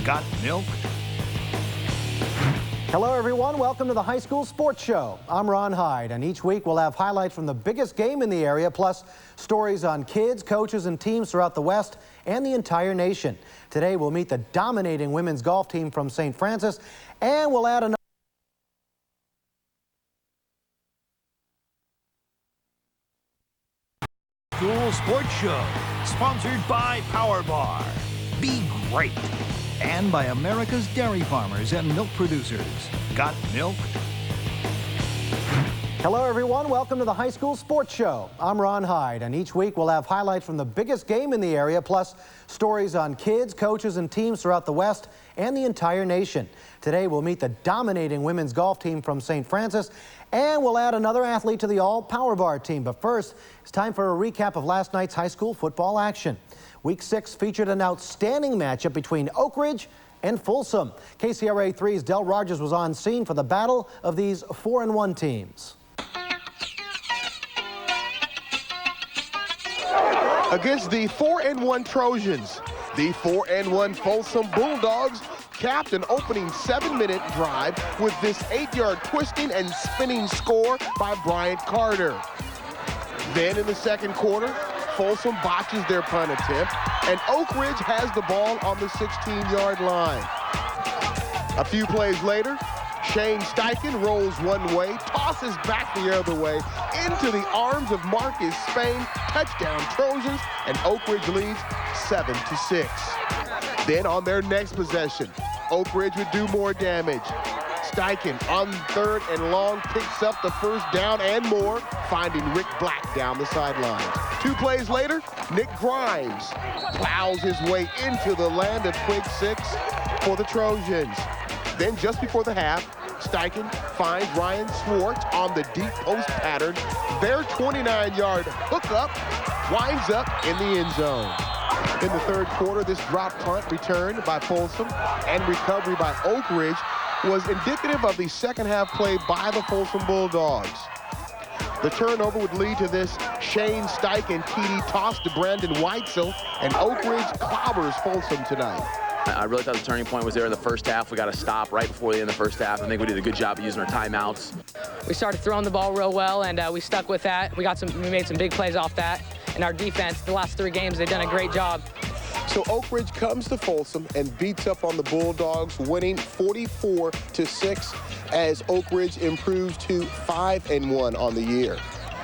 Got milk? Hello everyone, welcome to the High School Sports Show. I'm Ron Hyde, and each week we'll have highlights from the biggest game in the area, plus stories on kids, coaches, and teams throughout the West and the entire nation. Today we'll meet the dominating women's golf team from St. Francis, and we'll add another School Sports Show, sponsored by Power Bar. Be great. And by America's dairy farmers and milk producers. Got milk? Hello everyone, welcome to the High School Sports Show. I'm Ron Hyde, and each week we'll have highlights from the biggest game in the area, plus stories on kids, coaches, and teams throughout the West and the entire nation. Today we'll meet the dominating women's golf team from St. Francis, and we'll add another athlete to the all-Power Bar team. But first, it's time for a recap of last night's high school football action. Week 6 featured an outstanding matchup between Oak Ridge and Folsom. KCRA 3's Del Rogers was on scene for the battle of these 4-1 teams. Against the 4-1 Trojans, the 4-1 Folsom Bulldogs capped an opening 7-minute drive with this 8-yard twisting and spinning score by Bryant Carter. Then in the second quarter, Folsom botches their punt attempt, and Oak Ridge has the ball on the 16-yard line. A few plays later, Shane Steichen rolls one way, tosses back the other way into the arms of Marcus Spain. Touchdown Trojans, and Oak Ridge leads 7-6. Then on their next possession, Oak Ridge would do more damage. Steichen on 3rd and long picks up the first down and more, finding Rick Black down the sideline. 2 plays later, Nick Grimes plows his way into the land of quick 6 for the Trojans. Then just before the half, Steichen finds Ryan Swartz on the deep post pattern. Their 29-yard hookup winds up in the end zone. In the third quarter, this drop punt return by Folsom and recovery by Oak Ridge was indicative of the second half play by the Folsom Bulldogs. The turnover would lead to this Shane Steichen TD toss to Brandon Weitzel, and Oak Ridge clobbers Folsom tonight. I really thought the turning point was there in the first half. We got to stop right before the end of the first half. I think we did a good job of using our timeouts. We started throwing the ball real well, and we stuck with that. We made some big plays off that. And our defense, the last 3 games, they've done a great job. So Oak Ridge comes to Folsom and beats up on the Bulldogs, winning 44-6 as Oak Ridge improves to 5-1 on the year.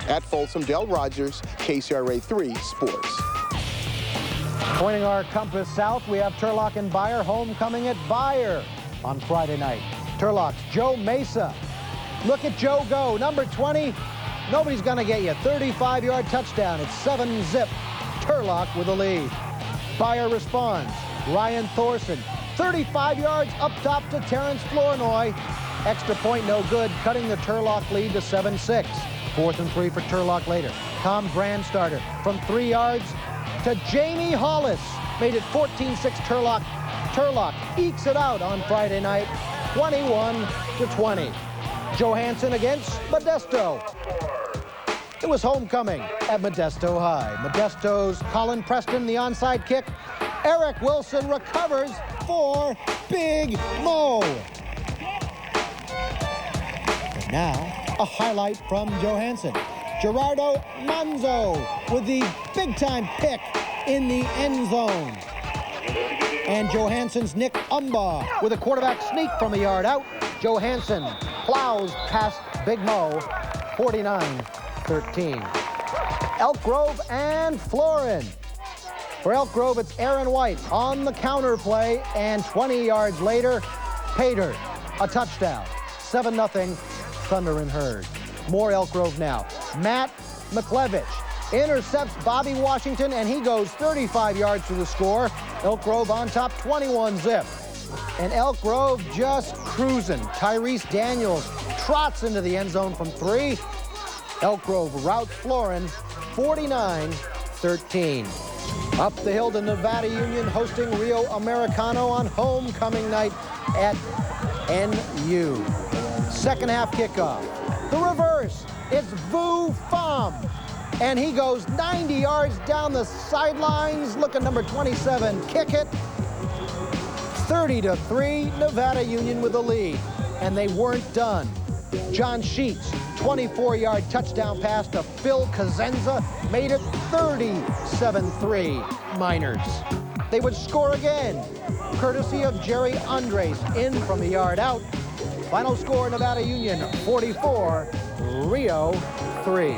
At Folsom, Del Rogers, KCRA 3 Sports. Pointing our compass south, we have Turlock and Beyer homecoming at Beyer on Friday night. Turlock's Joe Mesa. Look at Joe go, number 20. Nobody's gonna get you. 35-yard touchdown. It's 7-zip. Turlock with the lead. Beyer responds. Ryan Thorson, 35 yards up top to Terrence Flournoy. Extra point no good, cutting the Turlock lead to 7-6. 4th and 3 for Turlock later. Tom Brandstarter from 3 yards to Jamie Hollis. Made it 14-6 Turlock. Turlock ekes it out on Friday night, 21-20. Johansson against Modesto. It was homecoming at Modesto High. Modesto's Colin Preston, the onside kick. Eric Wilson recovers for Big Mo. And now, a highlight from Johansson. Gerardo Manzo with the big-time pick in the end zone. And Johansson's Nick Umbaugh with a quarterback sneak from a yard out. Johansson plows past Big Mo, 49-13. Elk Grove and Florin. For Elk Grove, it's Aaron White on the counter play, and 20 yards later, Pater, a touchdown. 7-0, Thunder and Herd. More Elk Grove now. Matt McLevich intercepts Bobby Washington, and he goes 35 yards to the score. Elk Grove on top, 21-zip. And Elk Grove just cruising. Tyrese Daniels trots into the end zone from 3. Elk Grove routs Florin, 49-13. Up the hill to Nevada Union, hosting Rio Americano on homecoming night at NU. Second half kickoff. The reverse, it's Vu Pham. And he goes 90 yards down the sidelines. Look at number 27, kick it. 30-3, Nevada Union with the lead. And they weren't done. John Sheets, 24-yard touchdown pass to Phil Cosenza, made it 37-3 Miners. They would score again, courtesy of Jerry Andres, in from a yard out. Final score, Nevada Union 44, Rio 3.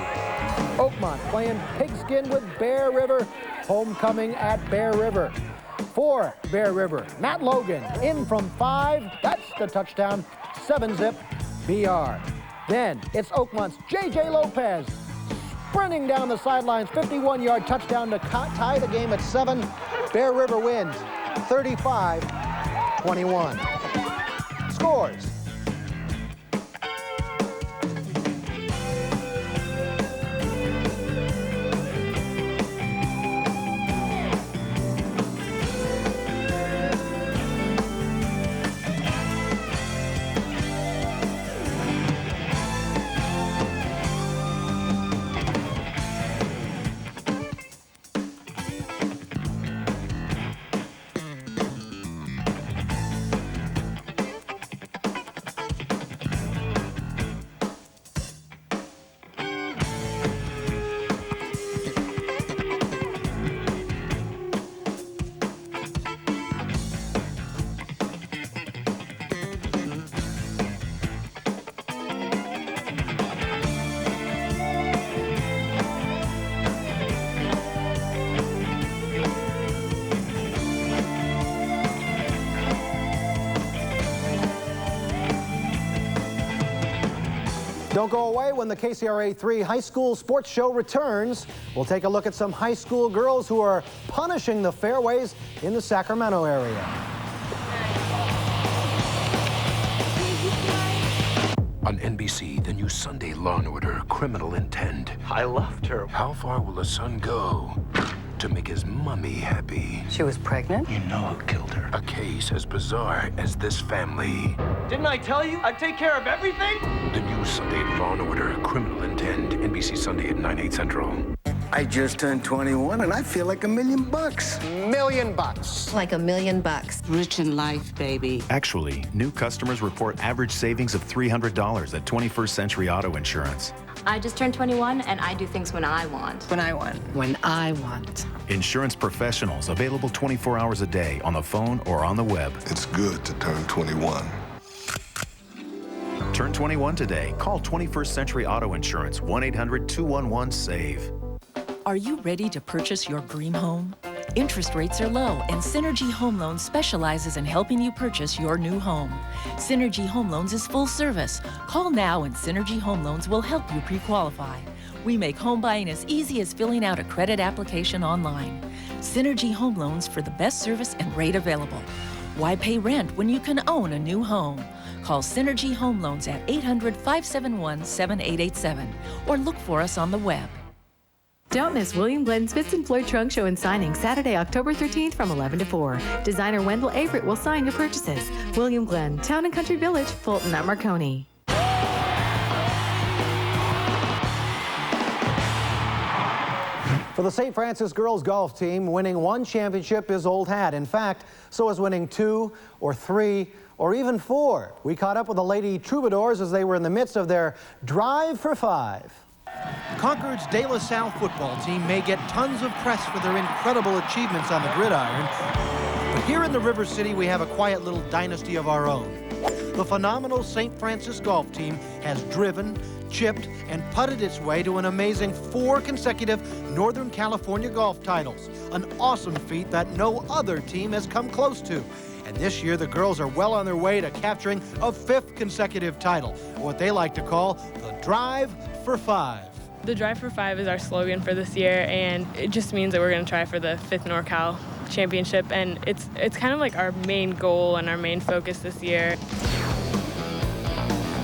Oakmont playing pigskin with Bear River, homecoming at Bear River. For Bear River, Matt Logan in from 5, that's the touchdown, 7-zip, BR. Then it's Oakmont's J.J. Lopez sprinting down the sidelines, 51-yard touchdown to tie the game at 7. Bear River wins 35-21. Scores. Don't go away. When the KCRA 3 High School Sports Show returns, we'll take a look at some high school girls who are punishing the fairways in the Sacramento area. On NBC, the new Sunday Law & Order, Criminal Intent. I loved her. How far will the son go to make his mummy happy? She was pregnant? You know who killed her. A case as bizarre as this family. Didn't I tell you I'd take care of everything? The new Sunday Law & Order, Criminal Intent. NBC Sunday at 9, 8 Central. I just turned 21 and I feel like $1 million. $1 million. Like $1 million. Rich in life, baby. Actually, new customers report average savings of $300 at 21st Century Auto Insurance. I just turned 21 and I do things when I want. When I want. When I want. Insurance professionals available 24 hours a day on the phone or on the web. It's good to turn 21. Turn 21 today. Call 21st Century Auto Insurance, 1-800-211-SAVE. Are you ready to purchase your dream home? Interest rates are low, and Synergy Home Loans specializes in helping you purchase your new home. Synergy Home Loans is full service. Call now and Synergy Home Loans will help you pre-qualify. We make home buying as easy as filling out a credit application online. Synergy Home Loans for the best service and rate available. Why pay rent when you can own a new home? Call Synergy Home Loans at 800-571-7887 or look for us on the web. Don't miss William Glenn's Fitz and Floyd Trunk Show and Signing Saturday, October 13th from 11 to 4. Designer Wendell Averett will sign your purchases. William Glenn, Town and Country Village, Fulton at Marconi. For the St. Francis girls golf team, winning one championship is old hat. In fact, so is winning 2 or 3 or even 4. We caught up with the Lady Troubadours as they were in the midst of their drive for 5. Concord's De La Salle football team may get tons of press for their incredible achievements on the gridiron, but here in the River City we have a quiet little dynasty of our own. The phenomenal St. Francis golf team has driven, chipped, and putted its way to an amazing 4 consecutive Northern California golf titles, an awesome feat that no other team has come close to. And this year, the girls are well on their way to capturing a 5th consecutive title, what they like to call the Drive for 5. The Drive for 5 is our slogan for this year, and it just means that we're going to try for the 5th NorCal championship, and it's kind of like our main goal and our main focus this year.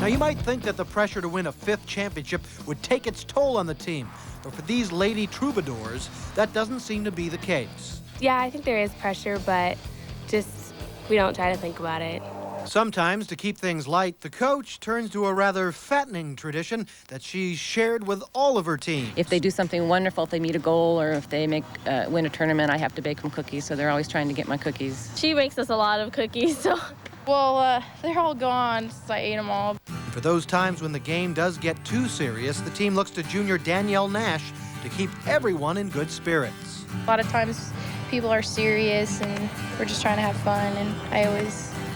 Now, you might think that the pressure to win a 5th championship would take its toll on the team, but for these Lady Troubadours, that doesn't seem to be the case. Yeah, I think there is pressure, but just we don't try to think about it. Sometimes, to keep things light, the coach turns to a rather fattening tradition that she's shared with all of her teams. If they do something wonderful, if they meet a goal, or if they win a tournament, I have to bake them cookies, so they're always trying to get my cookies. She makes us a lot of cookies, so... Well, they're all gone, so I ate them all. For those times when the game does get too serious, the team looks to junior Danielle Nash to keep everyone in good spirits. A lot of times people are serious and we're just trying to have fun, and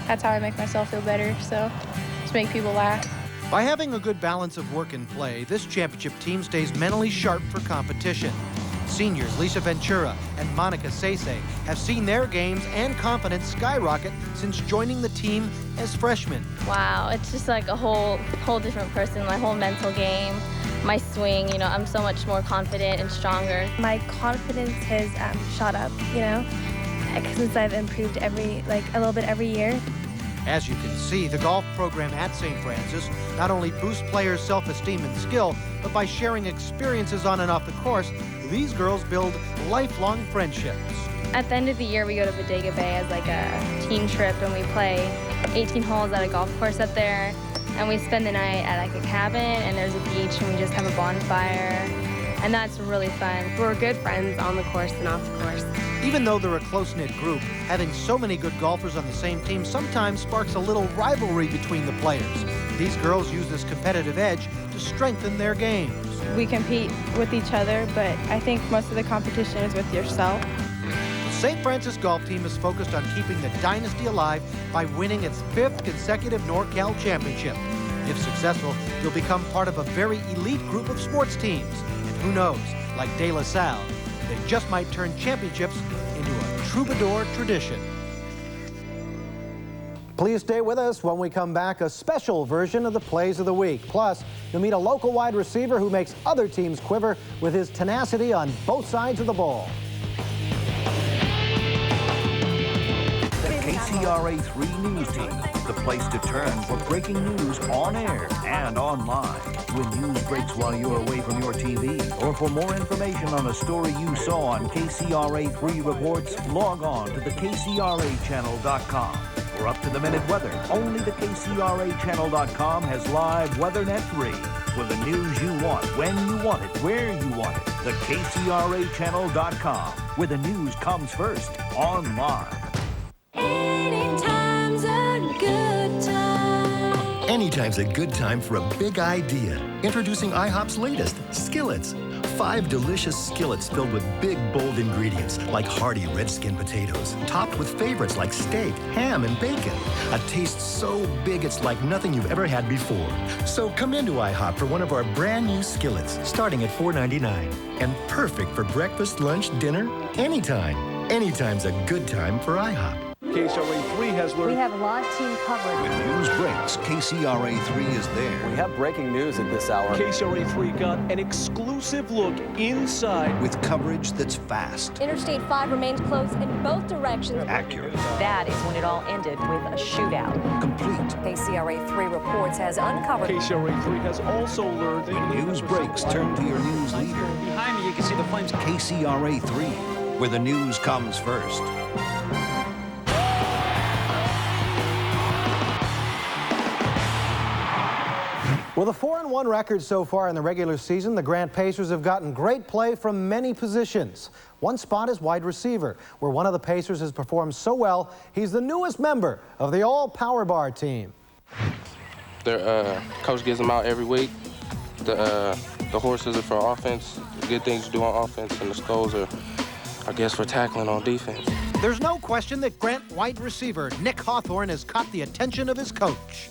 that's how I make myself feel better, so just make people laugh. By having a good balance of work and play, this championship team stays mentally sharp for competition. Seniors Lisa Ventura and Monica Sese have seen their games and confidence skyrocket since joining the team as freshmen. Wow, it's just like a whole different person, my whole mental game. My swing, I'm so much more confident and stronger. My confidence has shot up, since I've improved a little bit every year. As you can see, the golf program at St. Francis not only boosts players' self-esteem and skill, but by sharing experiences on and off the course, these girls build lifelong friendships. At the end of the year, we go to Bodega Bay as like a team trip, and we play 18 holes at a golf course up there. And we spend the night at like a cabin, and there's a beach, and we just have a bonfire. And that's really fun. We're good friends on the course and off the course. Even though they're a close-knit group, having so many good golfers on the same team sometimes sparks a little rivalry between the players. These girls use this competitive edge to strengthen their games. We compete with each other, but I think most of the competition is with yourself. The St. Francis golf team is focused on keeping the dynasty alive by winning its 5th consecutive NorCal championship. If successful, they'll become part of a very elite group of sports teams. And who knows, like De La Salle, they just might turn championships into a troubadour tradition. Please stay with us. When we come back, a special version of the Plays of the Week. Plus, you'll meet a local wide receiver who makes other teams quiver with his tenacity on both sides of the ball. KCRA 3 News Team, the place to turn for breaking news on air and online. When news breaks while you're away from your TV, or for more information on a story you saw on KCRA 3 reports, log on to the KCRAchannel.com. For up-to-the-minute weather, only the KCRAchannel.com has live WeatherNet 3. For the news you want, when you want it, where you want it, the KCRAchannel.com, where the news comes first, online. Anytime's a good time. Anytime's a good time for a big idea. Introducing IHOP's latest, Skillets. 5 delicious skillets filled with big, bold ingredients like hearty red-skin potatoes, topped with favorites like steak, ham, and bacon. A taste so big it's like nothing you've ever had before. So come into IHOP for one of our brand new skillets, starting at $4.99. And perfect for breakfast, lunch, dinner, anytime. Anytime's a good time for IHOP. KCRA 3 has learned. We have live team coverage. When news breaks, KCRA 3 is there. We have breaking news at this hour. KCRA 3 got an exclusive look inside. With coverage that's fast. Interstate 5 remains closed in both directions. Accurate. That is when it all ended with a shootout. Complete. KCRA 3 reports has uncovered. KCRA 3 has also learned. When news breaks, turn to your news leader. Behind me, you can see the flames. KCRA 3, where the news comes first. With a 4-1 record so far in the regular season, the Grant Pacers have gotten great play from many positions. One spot is wide receiver, where one of the Pacers has performed so well, he's the newest member of the all-Power Bar team. Their coach gives them out every week. The horses are for offense, good things to do on offense, and the skulls are, I guess, for tackling on defense. There's no question that Grant wide receiver Nick Hawthorne has caught the attention of his coach.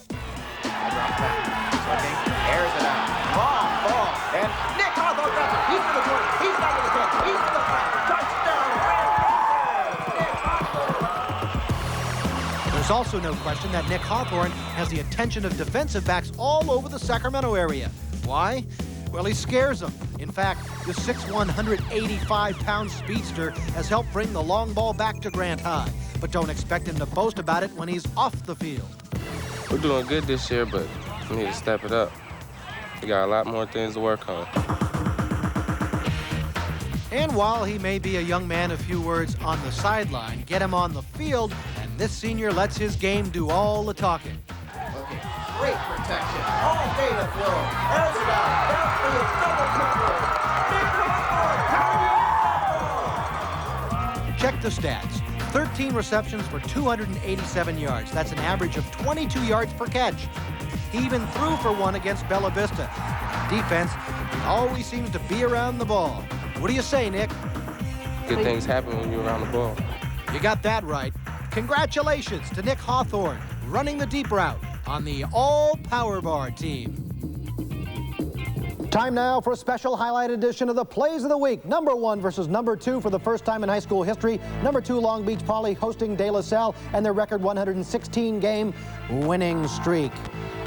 Airs it out. Long ball. And Nick Hawthorne grabs it. He's for the 20. He's down to the 10. He's for the 5. Touchdown. There's also no question that Nick Hawthorne has the attention of defensive backs all over the Sacramento area. Why? Well, he scares them. In fact, the 6'1", 185-pound speedster has helped bring the long ball back to Grant High. But don't expect him to boast about it when he's off the field. We're doing good this year, but we need to step it up. We got a lot more things to work on. And while he may be a young man of few words on the sideline, get him on the field, and this senior lets his game do all the talking. Okay, great protection. All day to throw. There's a guy. Downfield, double cover. Check the stats. 13 receptions for 287 yards. That's an average of 22 yards per catch. He even threw for one against Bella Vista. Defense always seems to be around the ball. What do you say, Nick? Good things happen when you're around the ball. You got that right. Congratulations to Nick Hawthorne, running the deep route on the all-Power Bar team. Time now for a special highlight edition of the Plays of the Week. Number 1 versus number 2 for the first time in high school history. Number 2, Long Beach Poly hosting De La Salle and their record 116-game winning streak.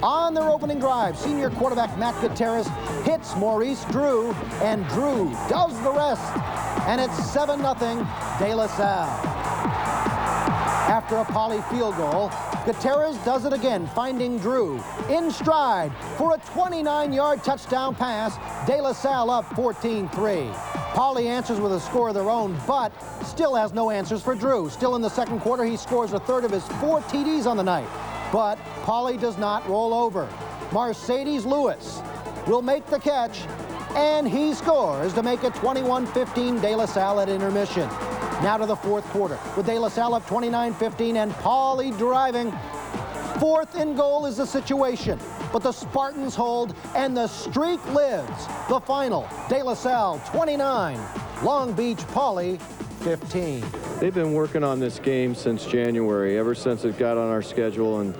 On their opening drive, senior quarterback Matt Gutierrez hits Maurice Drew, and Drew does the rest. And it's 7-0 De La Salle. After a Poly field goal, Gutierrez does it again, finding Drew in stride for a 29-yard touchdown pass. De La Salle up 14-3. Poly answers with a score of their own, but still has no answers for Drew. Still in the second quarter, he scores a third of his 4 TDs on the night. But Poly does not roll over. Mercedes Lewis will make the catch, and he scores to make it 21-15 De La Salle at intermission. Now to the fourth quarter, with De La Salle up 29-15 and Poly driving. 4th and goal is the situation, but the Spartans hold and the streak lives. The final, De La Salle 29, Long Beach Poly 15. They've been working on this game since January, ever since it got on our schedule, and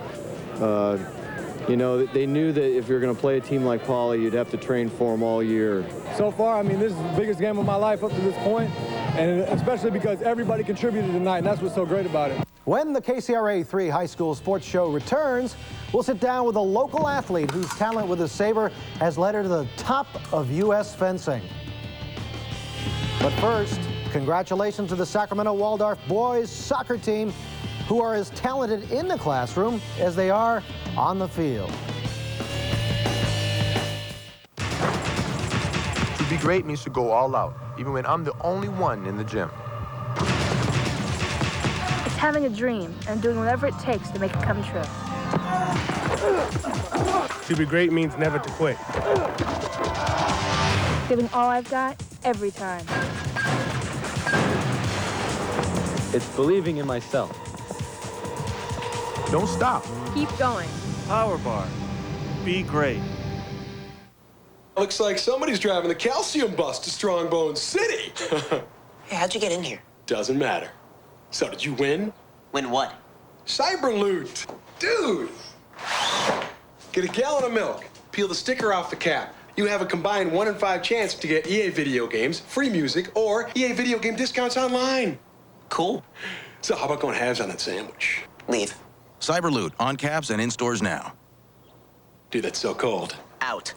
you know, they knew that if you're going to play a team like Poly, you'd have to train for them all year. So far, I mean, this is the biggest game of my life up to this point, and especially because everybody contributed tonight, and that's what's so great about it. When the KCRA 3 High School Sports Show returns, we'll sit down with a local athlete whose talent with his saber has led her to the top of U.S. fencing. But first, congratulations to the Sacramento Waldorf boys soccer team, who are as talented in the classroom as they are on the field. To be great means to go all out, even when I'm the only one in the gym. It's having a dream and doing whatever it takes to make it come true. To be great means never to quit. Giving all I've got every time. It's believing in myself. Don't stop. Keep going. Power Bar. Be great. Looks like somebody's driving the calcium bus to Strongbone City. Hey, how'd you get in here? Doesn't matter. So did you win? Win what? Cyber loot. Dude. Get a gallon of milk. Peel the sticker off the cap. You have a combined 1 in 5 chance to get EA video games, free music, or EA video game discounts online. Cool. So how about going halves on that sandwich? Leave. Cyberloot, on cabs and in stores now. Dude, that's so cold. Out.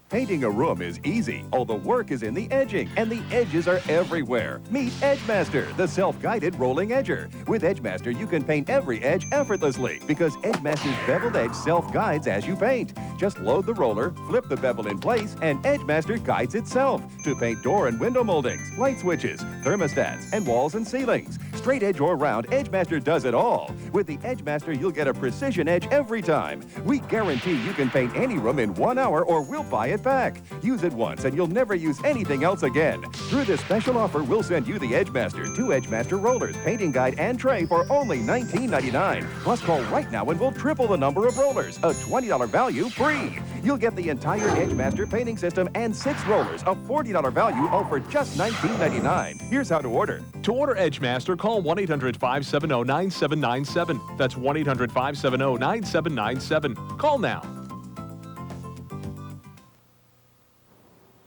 Painting a room is easy. All the work is in the edging, and the edges are everywhere. Meet EdgeMaster, the self-guided rolling edger. With EdgeMaster, you can paint every edge effortlessly because EdgeMaster's beveled edge self-guides as you paint. Just load the roller, flip the bevel in place, and EdgeMaster guides itself to paint door and window moldings, light switches, thermostats, and walls and ceilings. Straight edge or round, EdgeMaster does it all. With the EdgeMaster, you'll get a precision edge every time. We guarantee you can paint any room in 1 hour or we'll buy it back. Use it once and you'll never use anything else again. Through this special offer, we'll send you the EdgeMaster, 2 EdgeMaster rollers, painting guide, and tray for only $19.99. Plus, call right now and we'll triple the number of rollers. A $20 value free. You'll get the entire EdgeMaster painting system and 6 rollers, a $40 value, all for just $19.99. Here's how to order. To order EdgeMaster, call 1-800-570-9797. That's 1-800-570-9797. Call now.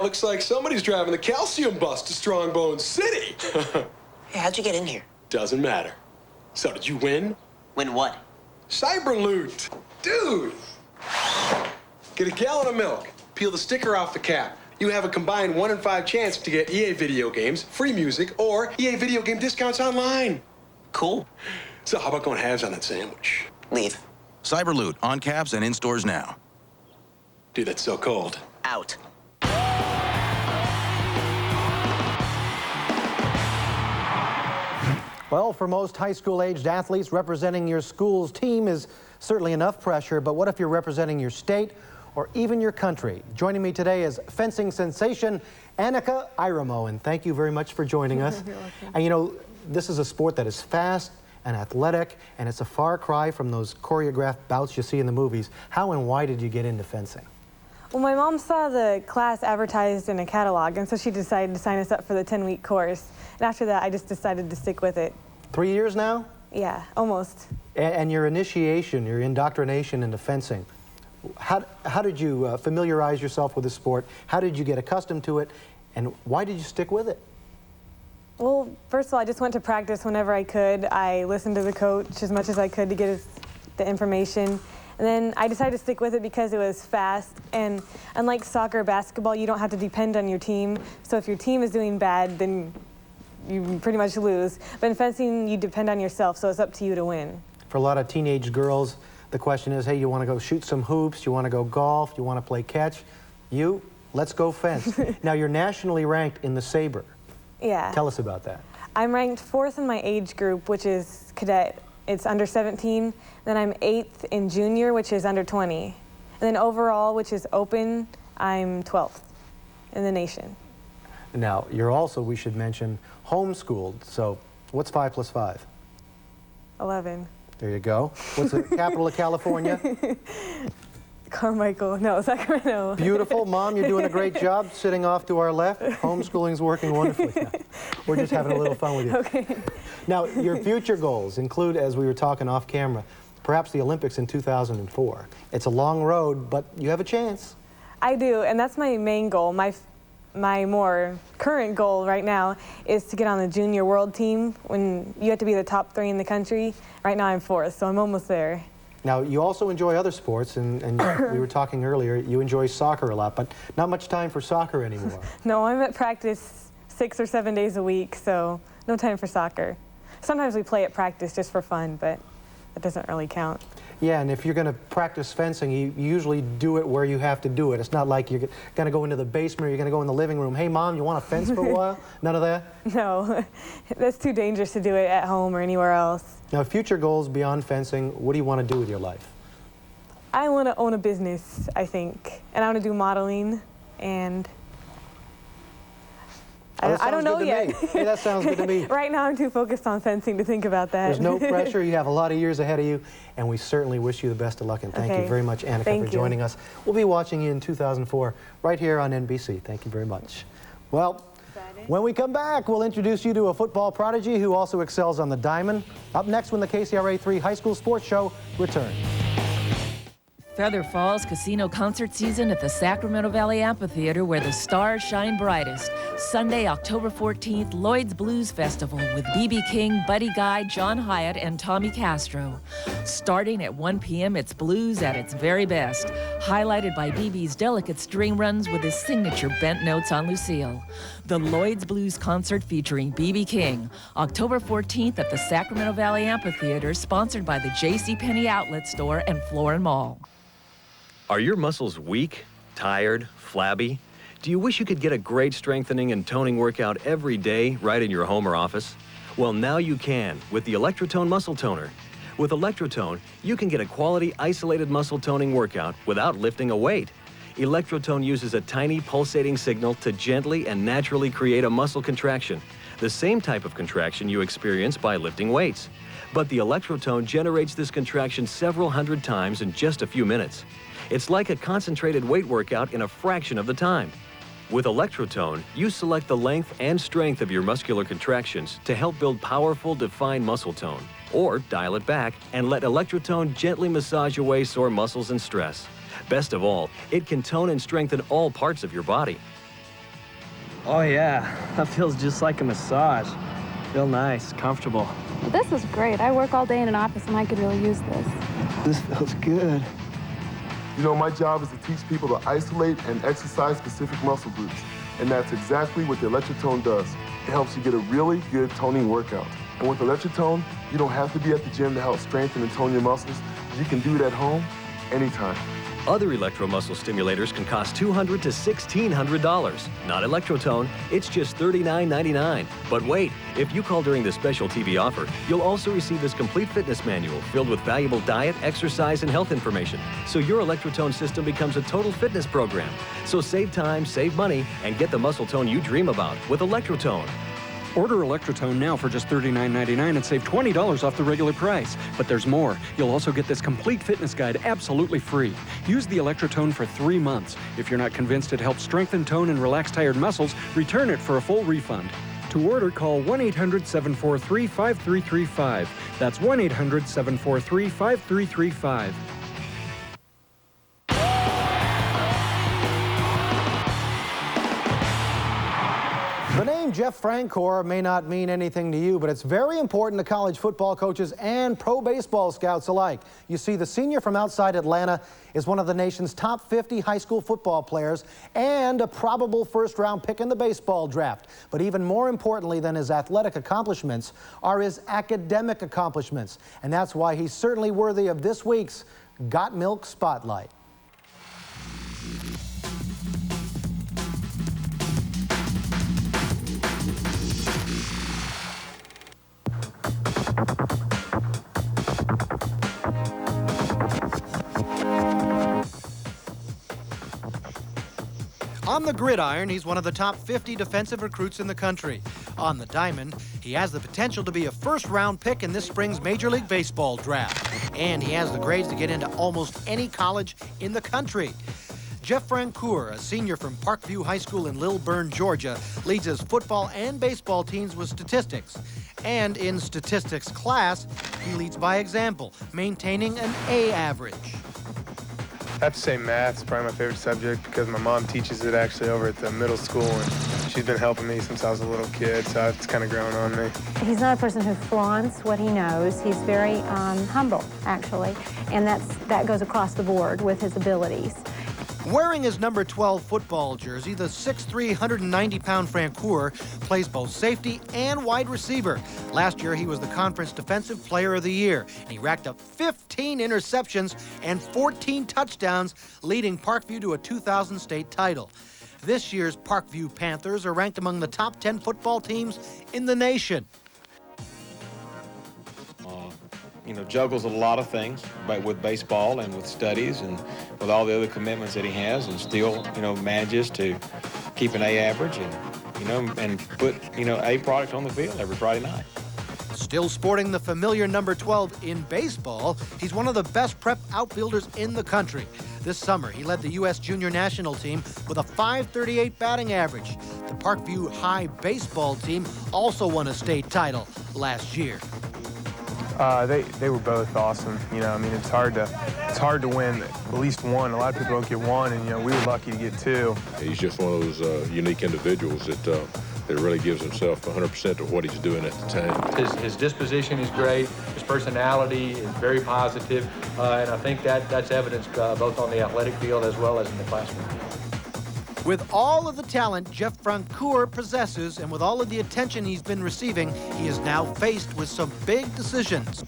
Looks like somebody's driving the calcium bus to Strongbone City. Hey, how'd you get in here? Doesn't matter. So did you win? Win what? Cyber loot. Dude. Get a gallon of milk. Peel the sticker off the cap. You have a combined 1 in 5 chance to get EA video games, free music, or EA video game discounts online. Cool. So how about going halves on that sandwich? Leave. Cyberloot, on cabs and in stores now. Dude, that's so cold. Out. Well, for most high school-aged athletes, representing your school's team is certainly enough pressure, but what if you're representing your state or even your country? Joining me today is fencing sensation Annika Iramo, and thank you very much for joining us. You're welcome. And you know, this is a sport that is fast and athletic, and it's a far cry from those choreographed bouts you see in the movies. How and why did you get into fencing? Well, my mom saw the class advertised in a catalog, and so she decided to sign us up for the 10-week course. And after that, I just decided to stick with it. 3 years now? Yeah, almost. And your initiation, your indoctrination into fencing, how did you familiarize yourself with the sport? How did you get accustomed to it? And why did you stick with it? Well, first of all, I just went to practice whenever I could. I listened to the coach as much as I could to get the information. And then I decided to stick with it because it was fast. And unlike soccer or basketball, you don't have to depend on your team. So if your team is doing bad, then you pretty much lose. But in fencing, you depend on yourself, so it's up to you to win. For a lot of teenage girls, the question is, hey, you want to go shoot some hoops, you want to go golf, you want to play catch? Let's go fence. Now, you're nationally ranked in the saber. Yeah. Tell us about that. I'm ranked 4th in my age group, which is cadet. It's under 17. Then I'm 8th in junior, which is under 20. And then overall, which is open, I'm 12th in the nation. Now, you're also, we should mention, homeschooled. So what's 5 plus 5? 11. There you go. What's the capital of California? Carmichael, no, Sacramento. Beautiful. Mom, you're doing a great job sitting off to our left. Homeschooling's working wonderfully now. We're just having a little fun with you. Okay. Now, your future goals include, as we were talking off camera, perhaps the Olympics in 2004. It's a long road, but you have a chance. I do, and that's my main goal. My more current goal right now is to get on the junior world team when you have to be the top 3 in the country. Right now I'm 4th, so I'm almost there. Now, you also enjoy other sports, and we were talking earlier, you enjoy soccer a lot, but not much time for soccer anymore. No, I'm at practice 6 or 7 days a week, so no time for soccer. Sometimes we play at practice just for fun, but that doesn't really count. Yeah, and if you're going to practice fencing, you usually do it where you have to do it. It's not like you're going to go into the basement or you're going to go in the living room. Hey, Mom, you want to fence for a while? None of that? No, that's too dangerous to do it at home or anywhere else. Now, future goals beyond fencing, what do you want to do with your life? I want to own a business, I think, and I want to do modeling, and I don't know yet. Hey, that sounds good to me. Right now, I'm too focused on fencing to think about that. There's no pressure. You have a lot of years ahead of you, and we certainly wish you the best of luck, and thank you very much, Annika, for joining us. We'll be watching you in 2004 right here on NBC. Thank you very much. Well, when we come back, we'll introduce you to a football prodigy who also excels on the diamond. Up next when the KCRA 3 High School Sports Show returns. Feather Falls Casino concert season at the Sacramento Valley Amphitheater, where the stars shine brightest. Sunday, October 14th, Lloyd's Blues Festival with B.B. King, Buddy Guy, John Hyatt, and Tommy Castro. Starting at 1 p.m., it's blues at its very best, highlighted by B.B.'s delicate string runs with his signature bent notes on Lucille. The Lloyd's Blues concert featuring B.B. King, October 14th at the Sacramento Valley Amphitheater, sponsored by the JCPenney Outlet Store and Florin Mall. Are your muscles weak, tired, flabby? Do you wish you could get a great strengthening and toning workout every day right in your home or office? Well, now you can with the Electrotone Muscle Toner. With Electrotone, you can get a quality isolated muscle toning workout without lifting a weight. Electrotone uses a tiny pulsating signal to gently and naturally create a muscle contraction, the same type of contraction you experience by lifting weights. But the Electrotone generates this contraction several hundred times in just a few minutes. It's like a concentrated weight workout in a fraction of the time. With Electrotone, you select the length and strength of your muscular contractions to help build powerful, defined muscle tone. Or dial it back and let Electrotone gently massage away sore muscles and stress. Best of all, it can tone and strengthen all parts of your body. Oh yeah, that feels just like a massage. Feel nice, comfortable. Well, this is great. I work all day in an office and I could really use this. This feels good. You know, my job is to teach people to isolate and exercise specific muscle groups. And that's exactly what the Electrotone does. It helps you get a really good toning workout. And with Electrotone, you don't have to be at the gym to help strengthen and tone your muscles. You can do it at home anytime. Other electromuscle stimulators can cost $200 to $1,600. Not Electrotone, it's just $39.99. But wait, if you call during this special TV offer, you'll also receive this complete fitness manual filled with valuable diet, exercise, and health information. So your Electrotone system becomes a total fitness program. So save time, save money, and get the muscle tone you dream about with Electrotone. Order Electrotone now for just $39.99 and save $20 off the regular price. But there's more. You'll also get this complete fitness guide absolutely free. Use the Electrotone for 3 months. If you're not convinced it helps strengthen, tone, and relax tired muscles, return it for a full refund. To order, call 1-800-743-5335. That's 1-800-743-5335. The name Jeff Francoeur may not mean anything to you, but it's very important to college football coaches and pro baseball scouts alike. You see, the senior from outside Atlanta is one of the nation's top 50 high school football players and a probable first-round pick in the baseball draft. But even more importantly than his athletic accomplishments are his academic accomplishments. And that's why he's certainly worthy of this week's Got Milk Spotlight. On the gridiron, he's one of the top 50 defensive recruits in the country. On the diamond, he has the potential to be a first-round pick in this spring's Major League Baseball draft. And he has the grades to get into almost any college in the country. Jeff Francoeur, a senior from Parkview High School in Lilburn, Georgia, leads his football and baseball teams with statistics. And in statistics class, he leads by example, maintaining an A average. I have to say math's probably my favorite subject because my mom teaches it actually over at the middle school, and she's been helping me since I was a little kid, so it's kind of grown on me. He's not a person who flaunts what he knows. He's very humble, actually, and that goes across the board with his abilities. Wearing his number 12 football jersey, the 6'3", 190-pound Francoeur plays both safety and wide receiver. Last year, he was the Conference Defensive Player of the Year, and he racked up 15 interceptions and 14 touchdowns, leading Parkview to a 2000 state title. This year's Parkview Panthers are ranked among the top 10 football teams in the nation. Juggles a lot of things, but with baseball and with studies and with all the other commitments that he has, and still, manages to keep an A average and, and put, A product on the field every Friday night. Still sporting the familiar number 12 in baseball, he's one of the best prep outfielders in the country. This summer, he led the U.S. Junior National Team with a .538 batting average. The Parkview High baseball team also won a state title last year. They were both awesome. It's hard to win at least one. A lot of people don't get one, and we were lucky to get two. He's just one of those unique individuals that really gives himself 100% to what he's doing at the time. His disposition is great. His personality is very positive, and I think that's evidenced both on the athletic field as well as in the classroom. With all of the talent Jeff Francoeur possesses and with all of the attention he's been receiving, he is now faced with some big decisions.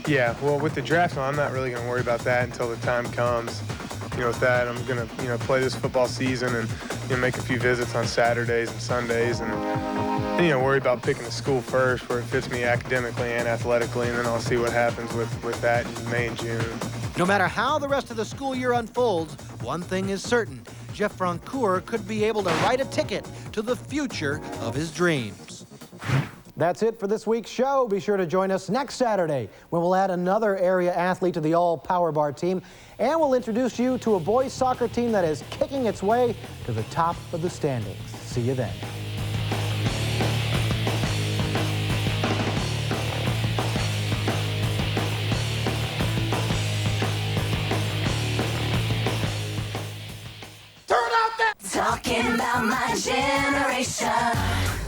Yeah, well, with the draft, I'm not really going to worry about that until the time comes. With that, I'm going to, play this football season and, make a few visits on Saturdays and Sundays and, worry about picking a school first where it fits me academically and athletically, and then I'll see what happens with that in May and June. No matter how the rest of the school year unfolds, one thing is certain. Jeff Francoeur could be able to write a ticket to the future of his dreams. That's it for this week's show. Be sure to join us next Saturday when we'll add another area athlete to the all-Power Bar team, and we'll introduce you to a boys soccer team that is kicking its way to the top of the standings. See you then. Talking about my generation.